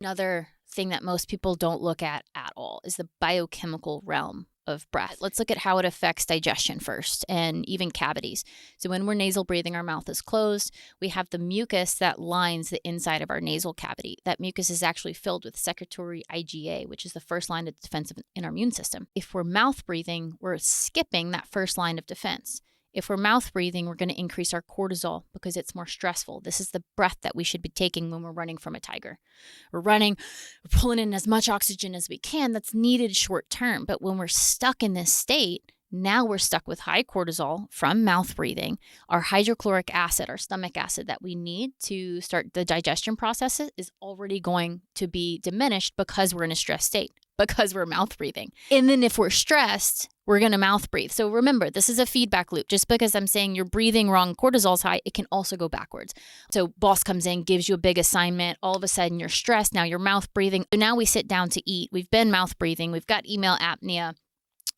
Another thing that most people don't look at all is the biochemical realm of breath. Let's look at how it affects digestion first and even cavities. So when we're nasal breathing, our mouth is closed. We have the mucus that lines the inside of our nasal cavity. That mucus is actually filled with secretory IgA, which is the first line of defense in our immune system. If we're mouth breathing, we're skipping that first line of defense. If we're mouth breathing, we're going to increase our cortisol because it's more stressful. This is the breath that we should be taking when we're running from a tiger. We're running, we're pulling in as much oxygen as we can that's needed short term. But when we're stuck in this state, now we're stuck with high cortisol from mouth breathing. Our hydrochloric acid, our stomach acid that we need to start the digestion process is already going to be diminished because we're in a stress state, because we're mouth breathing. And then if we're stressed, we're going to mouth breathe. So remember, this is a feedback loop. Just because I'm saying you're breathing wrong, cortisol's high, it can also go backwards. So boss comes in, gives you a big assignment. All of a sudden you're stressed. Now you're mouth breathing. So now we sit down to eat. We've been mouth breathing. We've got email apnea.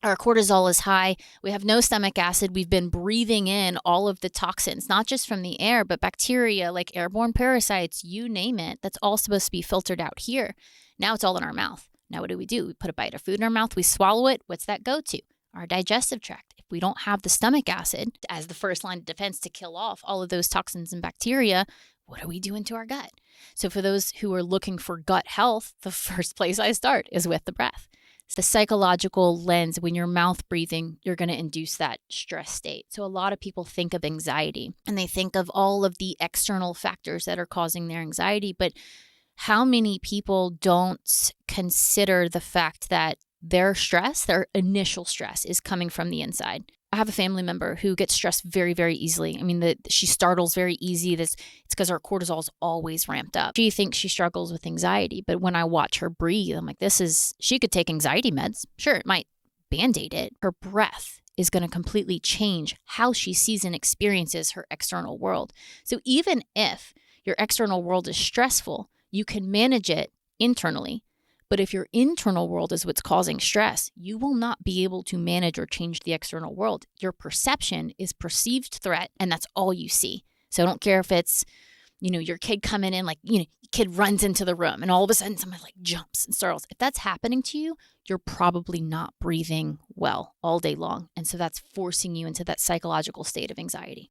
Our cortisol is high. We have no stomach acid. We've been breathing in all of the toxins, not just from the air, but bacteria like airborne parasites, you name it. That's all supposed to be filtered out here. Now it's all in our mouth. Now what do? We put a bite of food in our mouth. We swallow it. What's that go to? Our digestive tract. If we don't have the stomach acid as the first line of defense to kill off all of those toxins and bacteria, what are we doing to our gut? So for those who are looking for gut health, the first place I start is with the breath. It's the psychological lens. When you're mouth breathing, you're going to induce that stress state. So a lot of people think of anxiety and they think of all of the external factors that are causing their anxiety. But how many people don't consider the fact that their stress, their initial stress, is coming from the inside? I have a family member who gets stressed very, very easily. I mean, she startles very easy. It's because her cortisol is always ramped up. She thinks she struggles with anxiety, but when I watch her breathe, I'm like, she could take anxiety meds. Sure, it might band-aid it. Her breath is going to completely change how she sees and experiences her external world. So even if your external world is stressful, you can manage it internally. But if your internal world is what's causing stress, you will not be able to manage or change the external world. Your perception is perceived threat, and that's all you see. So I don't care if it's, your kid coming in, kid runs into the room and all of a sudden someone jumps and startles. If that's happening to you, you're probably not breathing well all day long. And so that's forcing you into that psychological state of anxiety.